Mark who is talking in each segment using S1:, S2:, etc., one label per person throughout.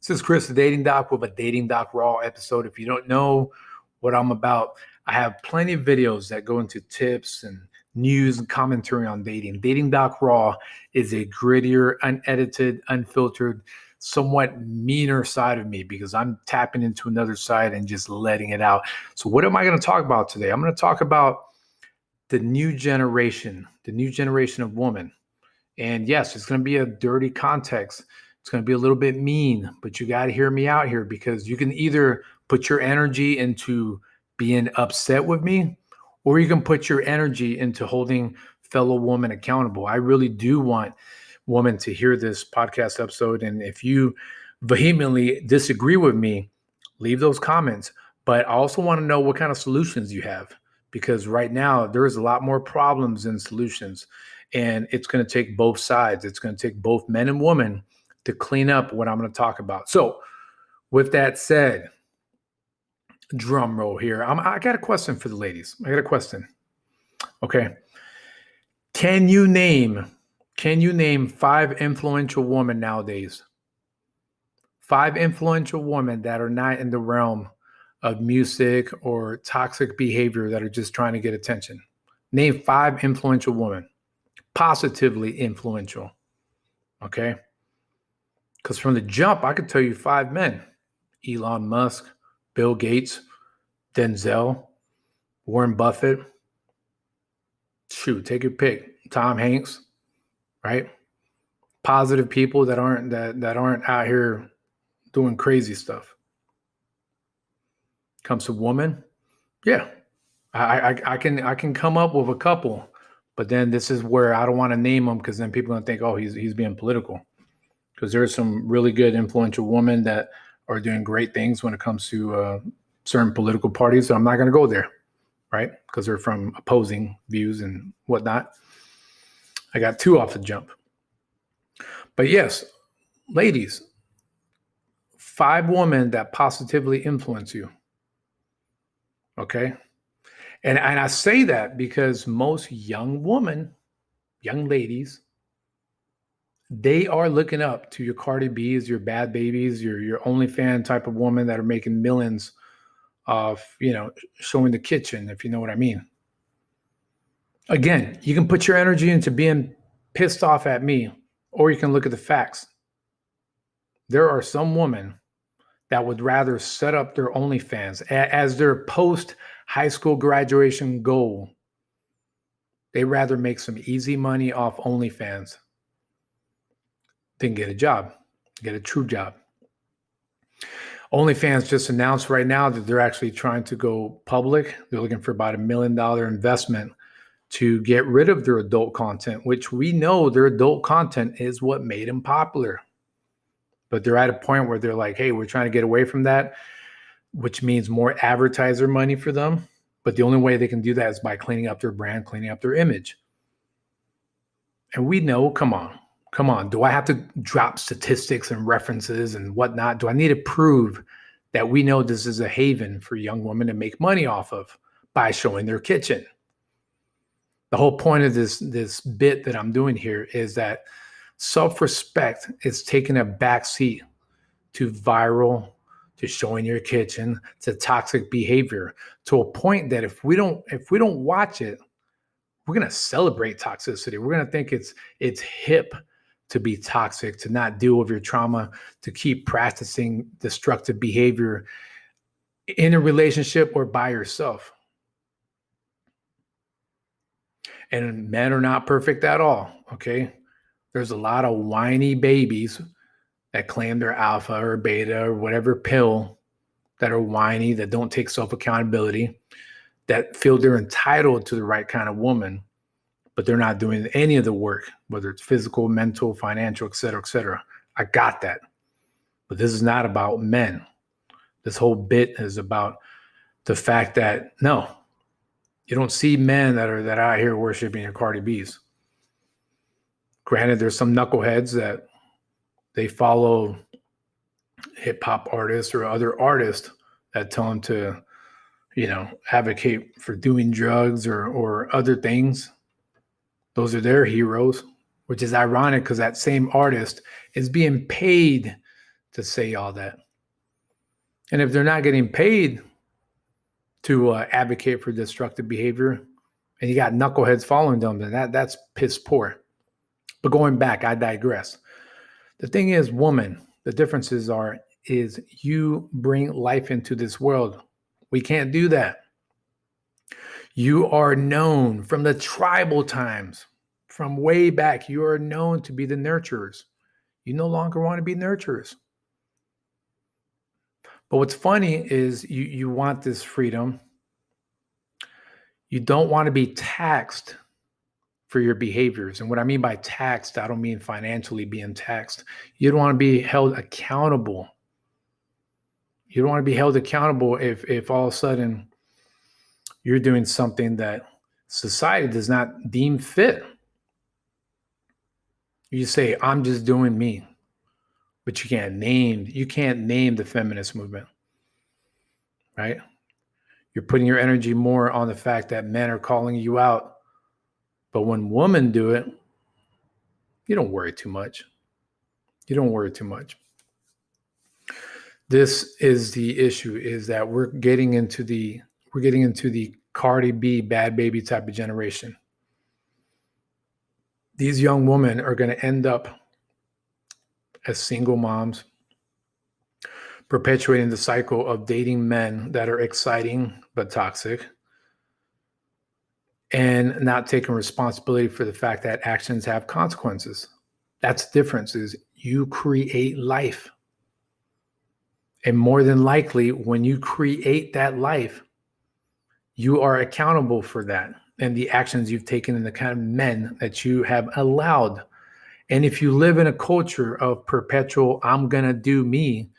S1: This is Chris, the Dating Doc, with a Dating Doc Raw episode. If you don't know what I'm about, I have plenty of videos that go into tips and news and commentary on dating. Dating Doc Raw is a grittier, unedited, unfiltered, somewhat meaner side of me because I'm tapping into another side and just letting it out. So what am I going to talk about today? I'm going to talk about the new generation of woman. And yes, it's going to be a dirty context. It's going to be a little bit mean, but you got to hear me out here because you can either put your energy into being upset with me, or you can put your energy into holding fellow women accountable. I really do want women to hear this podcast episode. And if you vehemently disagree with me, leave those comments. But I also want to know what kind of solutions you have, because right now there is a lot more problems than solutions. And it's going to take both sides. It's going to take both men and women to clean up what I'm going to talk about. So with that said, drum roll here. I got a question for the ladies. I got a question. Okay. Can you name 5 influential women nowadays? 5 influential women that are not in the realm of music or toxic behavior that are just trying to get attention. Name 5 influential women. Positively influential. Okay. Because from the jump, I could tell you 5 men: Elon Musk, Bill Gates, Denzel, Warren Buffett. Shoot, take your pick. Tom Hanks, right? Positive people that aren't out here doing crazy stuff. Comes to woman, yeah, I can come up with a couple, but then this is where I don't want to name them because then people are gonna think, oh, he's being political. Because there's some really good influential women that are doing great things when it comes to certain political parties. So I'm not going to go there, right? Because they're from opposing views and whatnot. I got 2 off the jump. But yes, ladies, 5 women that positively influence you. Okay? And I say that because most young ladies, they are looking up to your Cardi B's, your Bad Babies, your OnlyFans type of woman that are making millions of, showing the kitchen, if you know what I mean. Again, you can put your energy into being pissed off at me, or you can look at the facts. There are some women that would rather set up their OnlyFans as their post-high school graduation goal. They'd rather make some easy money off OnlyFans than get a job, get a true job. OnlyFans just announced right now that they're actually trying to go public. They're looking for about $1 million investment to get rid of their adult content, which we know their adult content is what made them popular. But they're at a point where they're like, hey, we're trying to get away from that, which means more advertiser money for them. But the only way they can do that is by cleaning up their brand, cleaning up their image. And we know, come on. Do I have to drop statistics and references and whatnot? Do I need to prove that we know this is a haven for young women to make money off of by showing their kitchen? The whole point of this bit that I'm doing here is that self-respect is taking a backseat to viral, to showing your kitchen, to toxic behavior, to a point that if we don't watch it, we're going to celebrate toxicity. We're going to think it's hip to be toxic, to not deal with your trauma, to keep practicing destructive behavior in a relationship or by yourself. And men are not perfect at all, okay? There's a lot of whiny babies that claim they're alpha or beta or whatever pill, that are whiny, that don't take self-accountability, that feel they're entitled to the right kind of woman, but they're not doing any of the work, whether it's physical, mental, financial, et cetera, et cetera. I got that. But this is not about men. This whole bit is about the fact that, no, you don't see men that are out here worshiping your Cardi B's. Granted, there's some knuckleheads that they follow hip hop artists or other artists that tell them to, advocate for doing drugs or other things. Those are their heroes, which is ironic because that same artist is being paid to say all that. And if they're not getting paid to advocate for destructive behavior, and you got knuckleheads following them, then that's piss poor. But going back, I digress. The thing is, woman, the differences is you bring life into this world. We can't do that. You are known from the tribal times, from way back, you are known to be the nurturers. You no longer want to be nurturers. But what's funny is you want this freedom. You don't want to be taxed for your behaviors. And what I mean by taxed, I don't mean financially being taxed. You don't want to be held accountable. You don't want to be held accountable if all of a sudden you're doing something that society does not deem fit. You say, I'm just doing me. But you can't name the feminist movement, right? You're putting your energy more on the fact that men are calling you out. But when women do it, you don't worry too much. You don't worry too much. This is the issue, is that we're getting into the Cardi B, bad baby type of generation. These young women are going to end up as single moms, perpetuating the cycle of dating men that are exciting but toxic, and not taking responsibility for the fact that actions have consequences. That's the difference, is you create life. And more than likely, when you create that life, you are accountable for that and the actions you've taken and the kind of men that you have allowed. And if you live in a culture of perpetual, I'm going to do me,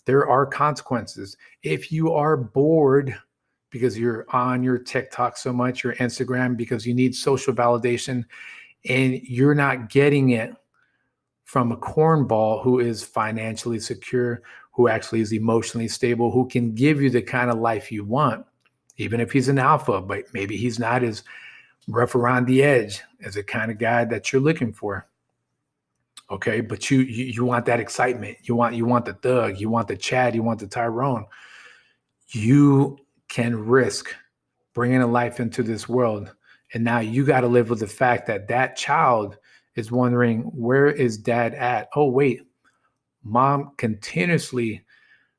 S1: there are consequences. If you are bored because you're on your TikTok so much, your Instagram, because you need social validation, and you're not getting it from a cornball who is financially secure, who actually is emotionally stable, who can give you the kind of life you want, even if he's an alpha, but maybe he's not as rough around the edge as the kind of guy that you're looking for. Okay, but you want that excitement. You want the thug. You want the Chad. You want the Tyrone. You can risk bringing a life into this world, and now you got to live with the fact that that child is wondering, where is dad at? Oh wait, mom continuously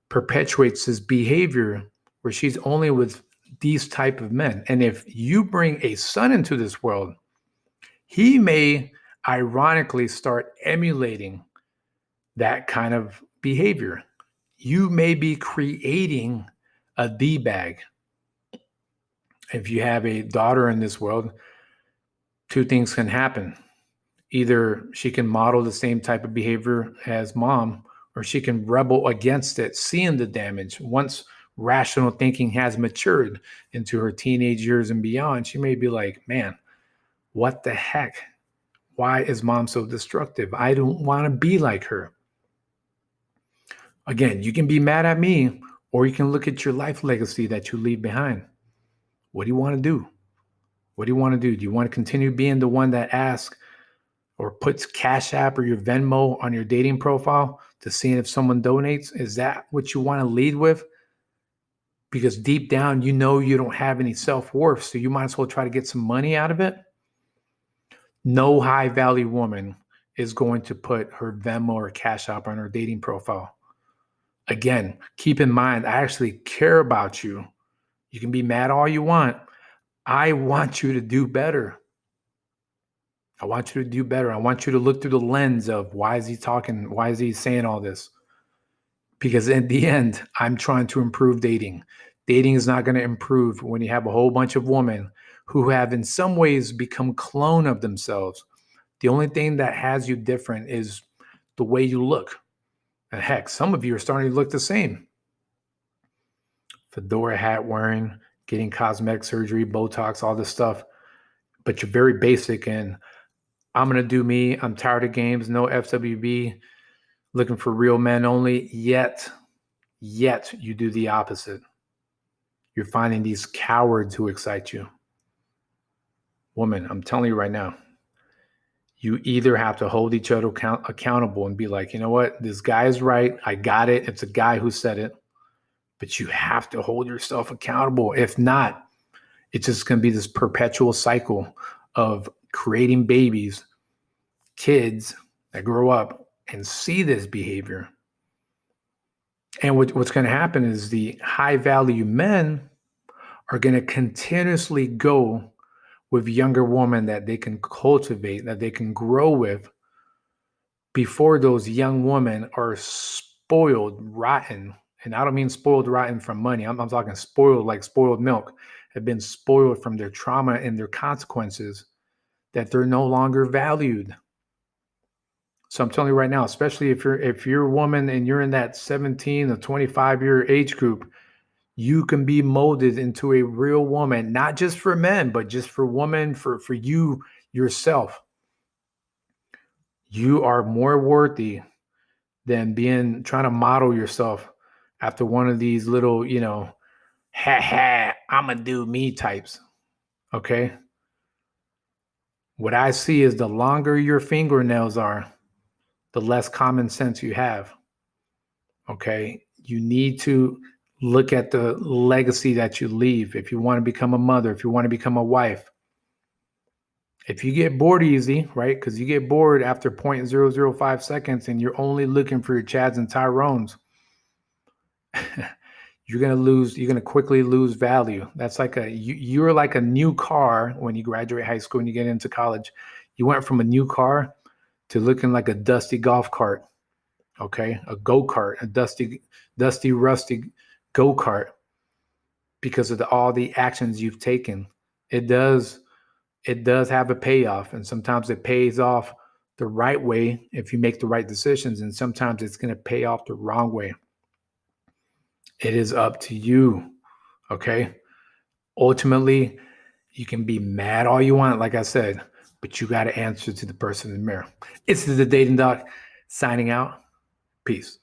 S1: perpetuates this behavior where she's only with these type of men. And if you bring a son into this world, he may ironically start emulating that kind of behavior. You may be creating a D-bag. If you have a daughter in this world, two things can happen. Either she can model the same type of behavior as mom, or she can rebel against it, seeing the damage. Once rational thinking has matured into her teenage years and beyond, she may be like, man, what the heck? Why is mom so destructive? I don't want to be like her. Again, you can be mad at me, or you can look at your life legacy that you leave behind. What do you want to do? What do you want to do? Do you want to continue being the one that asks or puts Cash App or your Venmo on your dating profile to see if someone donates? Is that what you want to lead with? Because deep down, you know you don't have any self-worth, so you might as well try to get some money out of it. No high-value woman is going to put her Venmo or Cash App on her dating profile. Again, keep in mind, I actually care about you. You can be mad all you want. I want you to do better. I want you to do better. I want you to look through the lens of, why is he talking? Why is he saying all this? Because in the end, I'm trying to improve dating. Dating is not going to improve when you have a whole bunch of women who have in some ways become clone of themselves. The only thing that has you different is the way you look. And heck, some of you are starting to look the same. Fedora hat wearing, getting cosmetic surgery, Botox, all this stuff. But you're very basic, and I'm going to do me. I'm tired of games, no FWB, looking for real men only. Yet you do the opposite. You're finding these cowards who excite you. Woman, I'm telling you right now, You either have to hold each other accountable and be like, you know what, this guy is right. I got it. It's a guy who said it. But you have to hold yourself accountable. If not, it's just going to be this perpetual cycle of creating babies, kids that grow up and see this behavior. And what's going to happen is the high value men are going to continuously go with younger women that they can cultivate, that they can grow with, before those young women are spoiled rotten. And I don't mean spoiled rotten from money. I'm talking spoiled like spoiled milk, have been spoiled from their trauma and their consequences, that they're no longer valued. So I'm telling you right now, especially if you're a woman and you're in that 17 to 25-year age group, you can be molded into a real woman, not just for men, but just for women, for you yourself. You are more worthy than trying to model yourself after one of these little, I'm a do me types. Okay. What I see is the longer your fingernails are, the less common sense you have. Okay. You need to look at the legacy that you leave. If you want to become a mother, if you want to become a wife, if you get bored easy, right? Because you get bored after 0.005 seconds and you're only looking for your Chads and Tyrones, you're going to quickly lose value. That's like you're like a new car when you graduate high school and you get into college. You went from a new car to looking like a dusty golf cart. Okay. A go-kart, a dusty, rusty go-kart, because of all the actions you've taken. It does have a payoff, and sometimes it pays off the right way if you make the right decisions, and sometimes it's going to pay off the wrong way. It is up to you. Okay. Ultimately, you can be mad all you want, like I said, but you got to answer to the person in the mirror. It's the Dating Doc signing out. Peace.